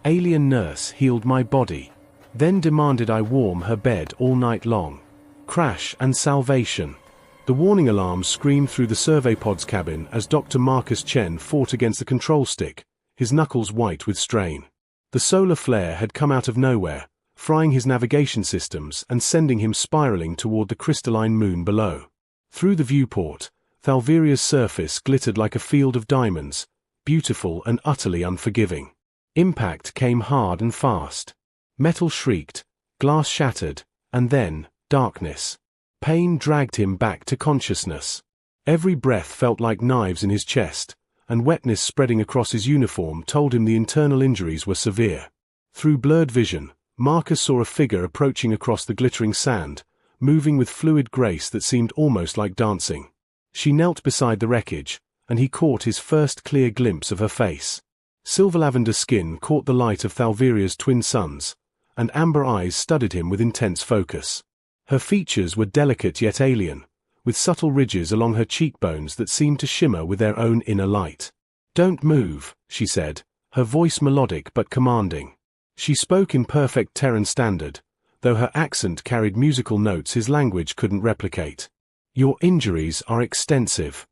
Alien nurse healed my body. Then demanded I warm her bed all night long. Crash and salvation. The warning alarm screamed through the survey pod's cabin as Dr. Marcus Chen fought against the control stick, his knuckles white with strain. The solar flare had come out of nowhere, frying his navigation systems and sending him spiraling toward the crystalline moon below. Through the viewport, Thalviria's surface glittered like a field of diamonds, beautiful and utterly unforgiving. Impact came hard and fast. Metal shrieked, glass shattered, and then, darkness. Pain dragged him back to consciousness. Every breath felt like knives in his chest, and wetness spreading across his uniform told him the internal injuries were severe. Through blurred vision, Marcus saw a figure approaching across the glittering sand, moving with fluid grace that seemed almost like dancing. She knelt beside the wreckage, and he caught his first clear glimpse of her face. Silver lavender skin caught the light of Thalviria's twin suns, and amber eyes studied him with intense focus. Her features were delicate yet alien, with subtle ridges along her cheekbones that seemed to shimmer with their own inner light. "Don't move," she said, her voice melodic but commanding. She spoke in perfect Terran standard, though her accent carried musical notes his language couldn't replicate. "Your injuries are extensive."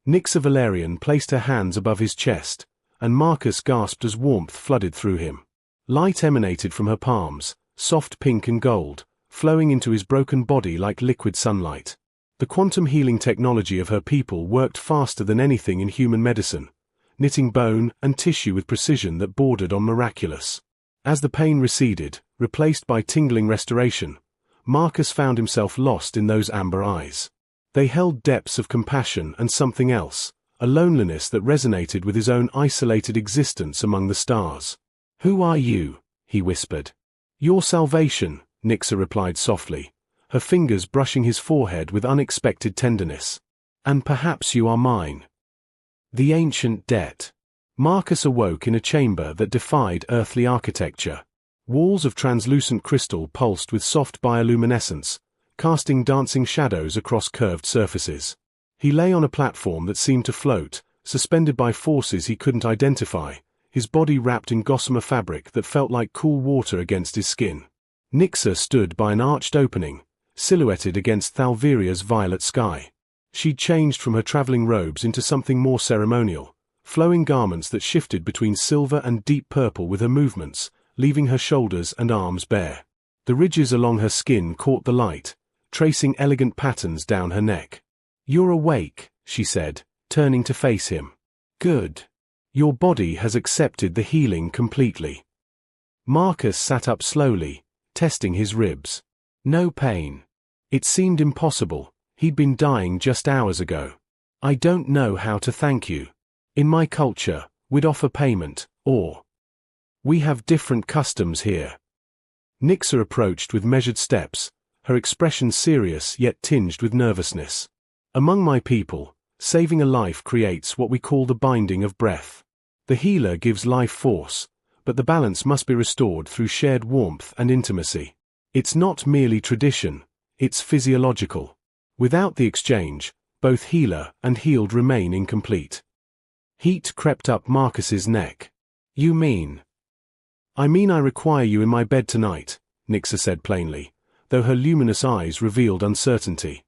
Nixa Valerian placed her hands above his chest, and Marcus gasped as warmth flooded through him. Light emanated from her palms, soft pink and gold, flowing into his broken body like liquid sunlight. The quantum healing technology of her people worked faster than anything in human medicine, knitting bone and tissue with precision that bordered on miraculous. As the pain receded, replaced by tingling restoration, Marcus found himself lost in those amber eyes. They held depths of compassion and something else, a loneliness that resonated with his own isolated existence among the stars. "Who are you?" he whispered. "Your salvation," Nixa replied softly, her fingers brushing his forehead with unexpected tenderness. "And perhaps you are mine." The ancient debt. Marcus awoke in a chamber that defied earthly architecture. Walls of translucent crystal pulsed with soft bioluminescence, casting dancing shadows across curved surfaces. He lay on a platform that seemed to float, suspended by forces he couldn't identify, his body wrapped in gossamer fabric that felt like cool water against his skin. Nixa stood by an arched opening, silhouetted against Thalviria's violet sky. She'd changed from her traveling robes into something more ceremonial, flowing garments that shifted between silver and deep purple with her movements, leaving her shoulders and arms bare. The ridges along her skin caught the light, tracing elegant patterns down her neck. "You're awake," she said, turning to face him. "Good. Your body has accepted the healing completely." Marcus sat up slowly, testing his ribs. No pain. It seemed impossible. He'd been dying just hours ago. "I don't know how to thank you. In my culture, we'd offer payment, or we have different customs here." Nixa approached with measured steps, her expression serious yet tinged with nervousness. "Among my people, saving a life creates what we call the binding of breath. The healer gives life force, but the balance must be restored through shared warmth and intimacy. It's not merely tradition, it's physiological. Without the exchange, both healer and healed remain incomplete." Heat crept up Marcus's neck. "You mean?" "I mean I require you in my bed tonight," Nixa said plainly, though her luminous eyes revealed uncertainty.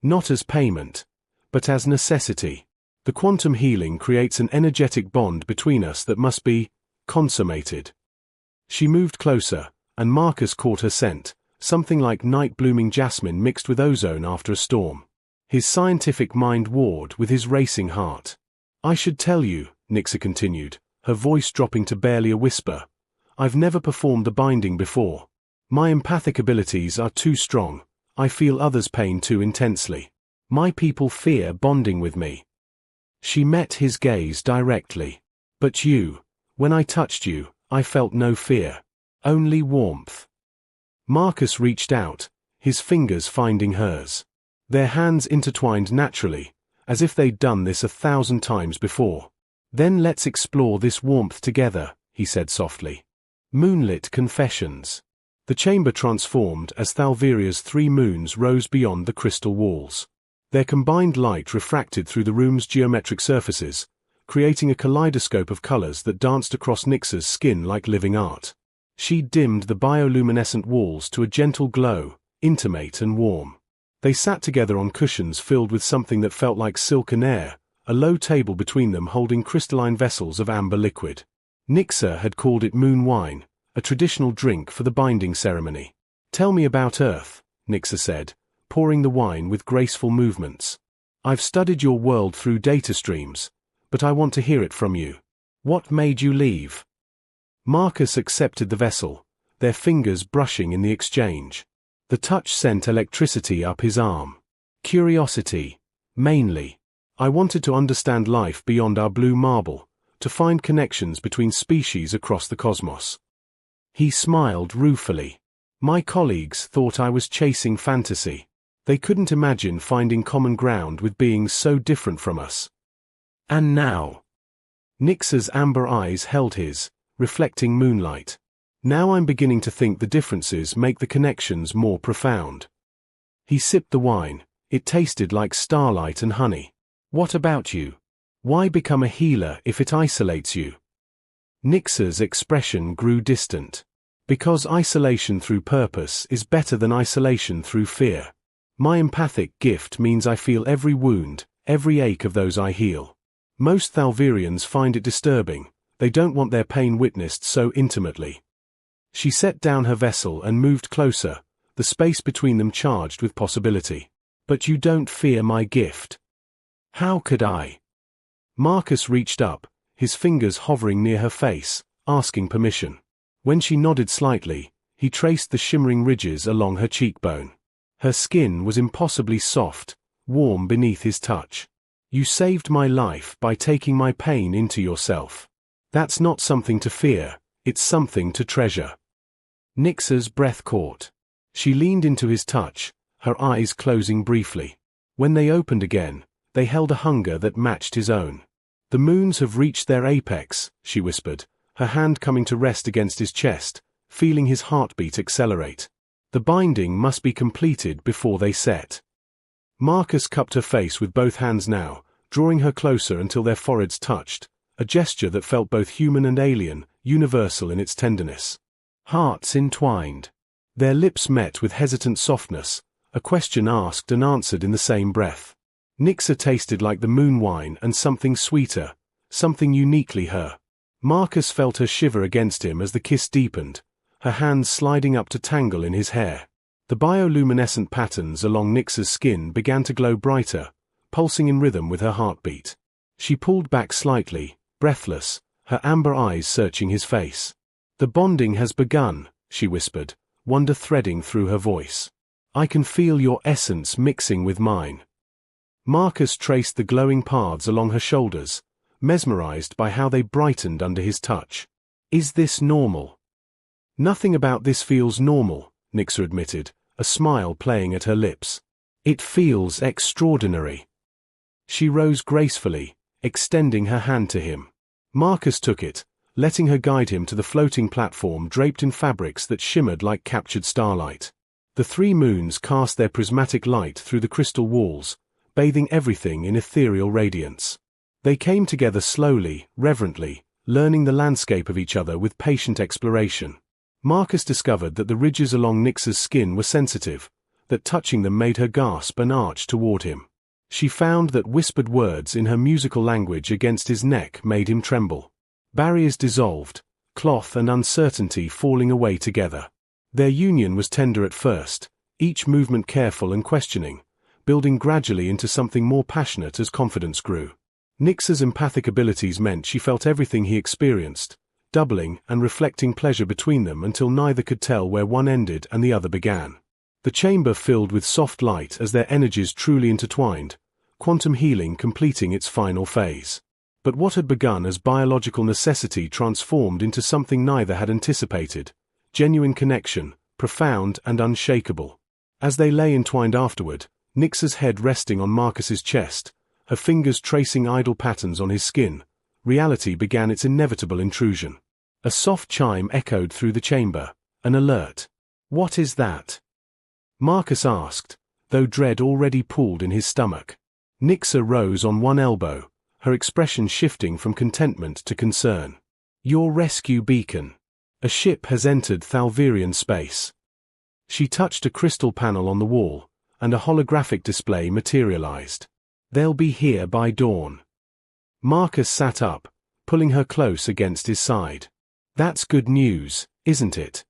"Not as payment, but as necessity. The quantum healing creates an energetic bond between us that must be consummated." She moved closer, and Marcus caught her scent, something like night-blooming jasmine mixed with ozone after a storm. His scientific mind warred with his racing heart. "I should tell you," Nixa continued, her voice dropping to barely a whisper, "I've never performed the binding before. My empathic abilities are too strong, I feel others' pain too intensely. My people fear bonding with me." She met his gaze directly. "But you, when I touched you, I felt no fear. Only warmth." Marcus reached out, his fingers finding hers. Their hands intertwined naturally, as if they'd done this 1,000 times before. "Then let's explore this warmth together," he said softly. Moonlit confessions. The chamber transformed as Thalviria's 3 moons rose beyond the crystal walls. Their combined light refracted through the room's geometric surfaces, creating a kaleidoscope of colors that danced across Nix's skin like living art. She dimmed the bioluminescent walls to a gentle glow, intimate and warm. They sat together on cushions filled with something that felt like silk and air, a low table between them holding crystalline vessels of amber liquid. Nixa had called it moon wine, a traditional drink for the binding ceremony. "Tell me about Earth," Nixa said, pouring the wine with graceful movements. "I've studied your world through data streams, but I want to hear it from you. What made you leave?" Marcus accepted the vessel, their fingers brushing in the exchange. The touch sent electricity up his arm. "Curiosity, mainly. I wanted to understand life beyond our blue marble, to find connections between species across the cosmos." He smiled ruefully. "My colleagues thought I was chasing fantasy. They couldn't imagine finding common ground with beings so different from us. And now?" Nix's amber eyes held his, reflecting moonlight. "Now I'm beginning to think the differences make the connections more profound." He sipped the wine. It tasted like starlight and honey. "What about you? Why become a healer if it isolates you?" Nix's expression grew distant. "Because isolation through purpose is better than isolation through fear. My empathic gift means I feel every wound, every ache of those I heal. Most Thalvirians find it disturbing. They don't want their pain witnessed so intimately." She set down her vessel and moved closer, the space between them charged with possibility. "But you don't fear my gift." "How could I?" Marcus reached up, his fingers hovering near her face, asking permission. When she nodded slightly, he traced the shimmering ridges along her cheekbone. Her skin was impossibly soft, warm beneath his touch. "You saved my life by taking my pain into yourself. That's not something to fear, it's something to treasure." Nix's breath caught. She leaned into his touch, her eyes closing briefly. When they opened again, they held a hunger that matched his own. "The moons have reached their apex," she whispered, her hand coming to rest against his chest, feeling his heartbeat accelerate. "The binding must be completed before they set." Marcus cupped her face with both hands now, drawing her closer until their foreheads touched, a gesture that felt both human and alien, universal in its tenderness. Hearts entwined. Their lips met with hesitant softness, a question asked and answered in the same breath. Nixa tasted like the moon wine and something sweeter, something uniquely her. Marcus felt her shiver against him as the kiss deepened, her hands sliding up to tangle in his hair. The bioluminescent patterns along Nix's skin began to glow brighter, pulsing in rhythm with her heartbeat. She pulled back slightly, breathless, her amber eyes searching his face. "The bonding has begun," she whispered, wonder threading through her voice. "I can feel your essence mixing with mine." Marcus traced the glowing paths along her shoulders, mesmerized by how they brightened under his touch. "Is this normal?" "Nothing about this feels normal," Nixa admitted, a smile playing at her lips. "It feels extraordinary." She rose gracefully, extending her hand to him. Marcus took it, letting her guide him to the floating platform draped in fabrics that shimmered like captured starlight. The three moons cast their prismatic light through the crystal walls, bathing everything in ethereal radiance. They came together slowly, reverently, learning the landscape of each other with patient exploration. Marcus discovered that the ridges along Nix's skin were sensitive, that touching them made her gasp and arch toward him. She found that whispered words in her musical language against his neck made him tremble. Barriers dissolved, cloth and uncertainty falling away together. Their union was tender at first, each movement careful and questioning, building gradually into something more passionate as confidence grew. Nix's empathic abilities meant she felt everything he experienced, doubling and reflecting pleasure between them until neither could tell where one ended and the other began. The chamber filled with soft light as their energies truly intertwined, quantum healing completing its final phase. But what had begun as biological necessity transformed into something neither had anticipated, genuine connection, profound and unshakable. As they lay entwined afterward, Nix's head resting on Marcus's chest, her fingers tracing idle patterns on his skin, reality began its inevitable intrusion. A soft chime echoed through the chamber, an alert. "What is that?" Marcus asked, though dread already pooled in his stomach. Nixa rose on one elbow, her expression shifting from contentment to concern. "Your rescue beacon. A ship has entered Thalvirian space." She touched a crystal panel on the wall, and a holographic display materialized. "They'll be here by dawn." Marcus sat up, pulling her close against his side. "That's good news, isn't it?"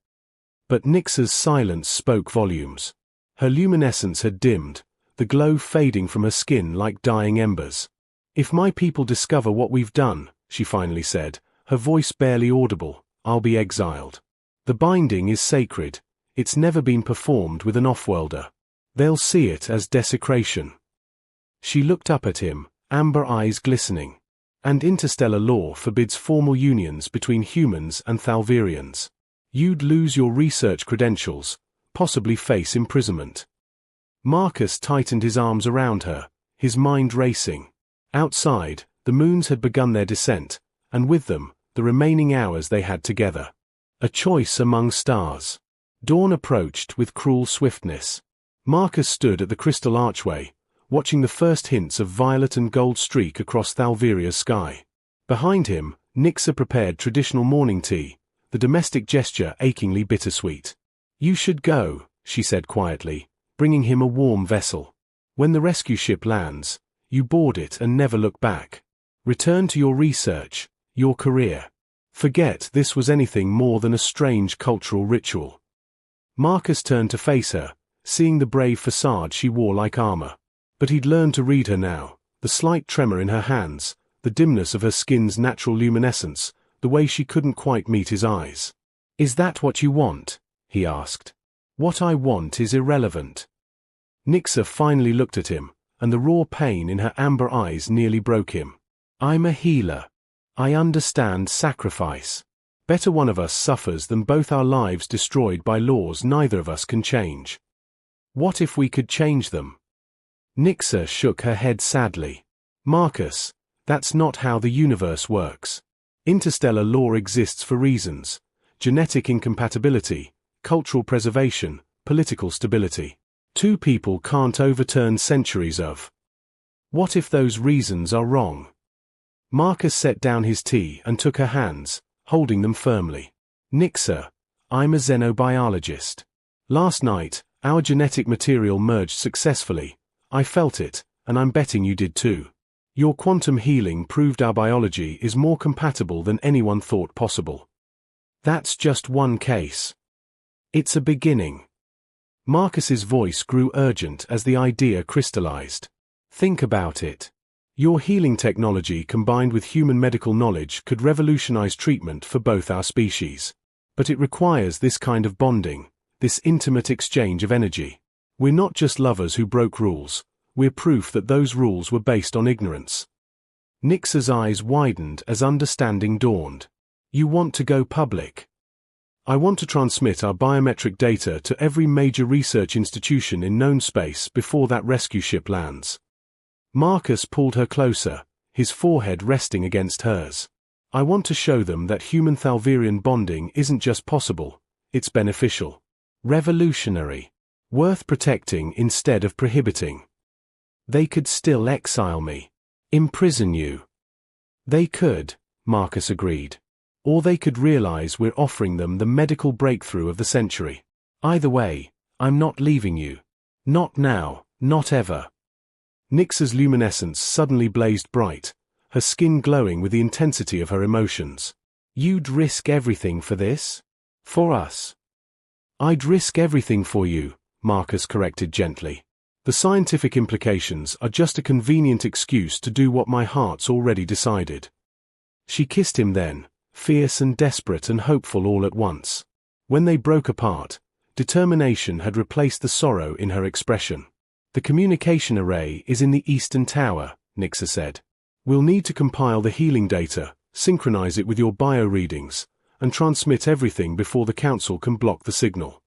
But Nixa's silence spoke volumes. Her luminescence had dimmed, the glow fading from her skin like dying embers. "If my people discover what we've done," she finally said, her voice barely audible, "I'll be exiled. The binding is sacred. It's never been performed with an off-worlder. They'll see it as desecration." She looked up at him, amber eyes glistening. "And interstellar law forbids formal unions between humans and Thalvirians. You'd lose your research credentials, possibly face imprisonment." Marcus tightened his arms around her, his mind racing. Outside, the moons had begun their descent, and with them, the remaining hours they had together. A choice among stars. Dawn approached with cruel swiftness. Marcus stood at the crystal archway, watching the first hints of violet and gold streak across Thalviria's sky. Behind him, Nixa prepared traditional morning tea, the domestic gesture achingly bittersweet. "You should go," she said quietly, bringing him a warm vessel. "When the rescue ship lands, you board it and never look back. Return to your research, your career. Forget this was anything more than a strange cultural ritual." Marcus turned to face her, seeing the brave facade she wore like armor. But he'd learned to read her now, the slight tremor in her hands, the dimness of her skin's natural luminescence, the way she couldn't quite meet his eyes. "Is that what you want?" he asked. "What I want is irrelevant." Nixa finally looked at him, and the raw pain in her amber eyes nearly broke him. "I'm a healer. I understand sacrifice. Better one of us suffers than both our lives destroyed by laws neither of us can change. What if we could change them?" Nixa shook her head sadly. "Marcus, that's not how the universe works. Interstellar law exists for reasons: genetic incompatibility, cultural preservation, political stability. Two people can't overturn centuries of. What if those reasons are wrong?" Marcus set down his tea and took her hands, holding them firmly. "Nixa, I'm a xenobiologist. Last night, our genetic material merged successfully. I felt it, and I'm betting you did too. Your quantum healing proved our biology is more compatible than anyone thought possible. That's just one case. It's a beginning." Marcus's voice grew urgent as the idea crystallized. "Think about it. Your healing technology combined with human medical knowledge could revolutionize treatment for both our species. But it requires this kind of bonding, this intimate exchange of energy. We're not just lovers who broke rules, we're proof that those rules were based on ignorance." Nixa's eyes widened as understanding dawned. "You want to go public?" "I want to transmit our biometric data to every major research institution in known space before that rescue ship lands." Marcus pulled her closer, his forehead resting against hers. "I want to show them that human Thalvirian bonding isn't just possible, it's beneficial. Revolutionary. Worth protecting instead of prohibiting. They could still exile me. Imprison you." "They could," Marcus agreed. "Or they could realize we're offering them the medical breakthrough of the century. Either way, I'm not leaving you. Not now, not ever." Nixa's luminescence suddenly blazed bright, her skin glowing with the intensity of her emotions. "You'd risk everything for this? For us?" "I'd risk everything for you," Marcus corrected gently. "The scientific implications are just a convenient excuse to do what my heart's already decided." She kissed him then, fierce and desperate and hopeful all at once. When they broke apart, determination had replaced the sorrow in her expression. "The communication array is in the eastern tower," Nixa said. "We'll need to compile the healing data, synchronize it with your bio readings, and transmit everything before the council can block the signal."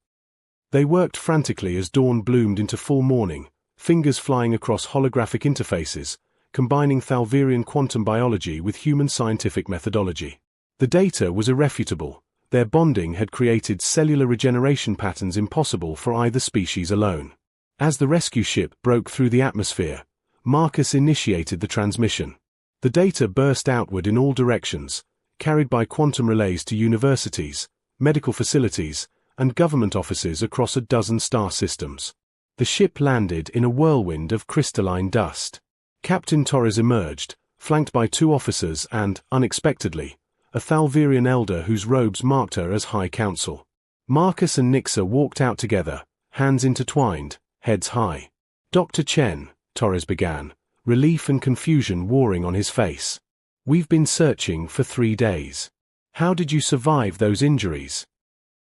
They worked frantically as dawn bloomed into full morning, fingers flying across holographic interfaces, combining Thalvirian quantum biology with human scientific methodology. The data was irrefutable. Their bonding had created cellular regeneration patterns impossible for either species alone. As the rescue ship broke through the atmosphere, Marcus initiated the transmission. The data burst outward in all directions, carried by quantum relays to universities, medical facilities, and government offices across a dozen star systems. The ship landed in a whirlwind of crystalline dust. Captain Torres emerged, flanked by 2 officers and, unexpectedly, a Thalvirian elder whose robes marked her as High Council. Marcus and Nixa walked out together, hands intertwined, heads high. Dr. Chen, Torres began, relief and confusion warring on his face. We've been searching for 3 days. How did you survive those injuries?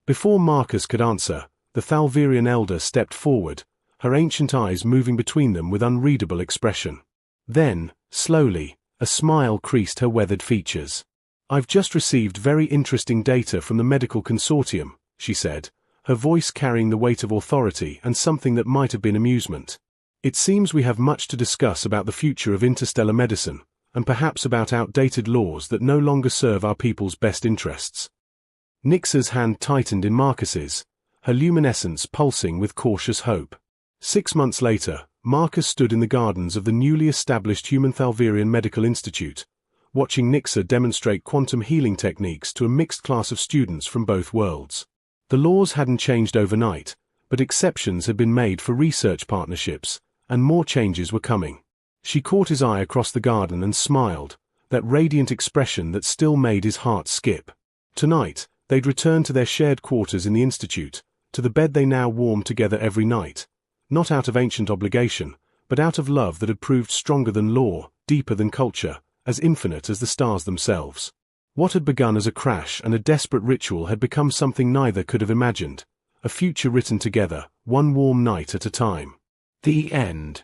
Before Marcus could answer, the Thalvirian elder stepped forward, her ancient eyes moving between them with unreadable expression. Then, slowly, a smile creased her weathered features. I've just received very interesting data from the medical consortium, she said, her voice carrying the weight of authority and something that might have been amusement. It seems we have much to discuss about the future of interstellar medicine, and perhaps about outdated laws that no longer serve our people's best interests. Nixa's hand tightened in Marcus's, her luminescence pulsing with cautious hope. 6 months later, Marcus stood in the gardens of the newly established Human Thalvirian Medical Institute, watching Nixa demonstrate quantum healing techniques to a mixed class of students from both worlds. The laws hadn't changed overnight, but exceptions had been made for research partnerships, and more changes were coming. She caught his eye across the garden and smiled, that radiant expression that still made his heart skip. Tonight, they'd return to their shared quarters in the institute, to the bed they now warmed together every night, not out of ancient obligation, but out of love that had proved stronger than law, deeper than culture, as infinite as the stars themselves. What had begun as a crash and a desperate ritual had become something neither could have imagined, a future written together, one warm night at a time. The end.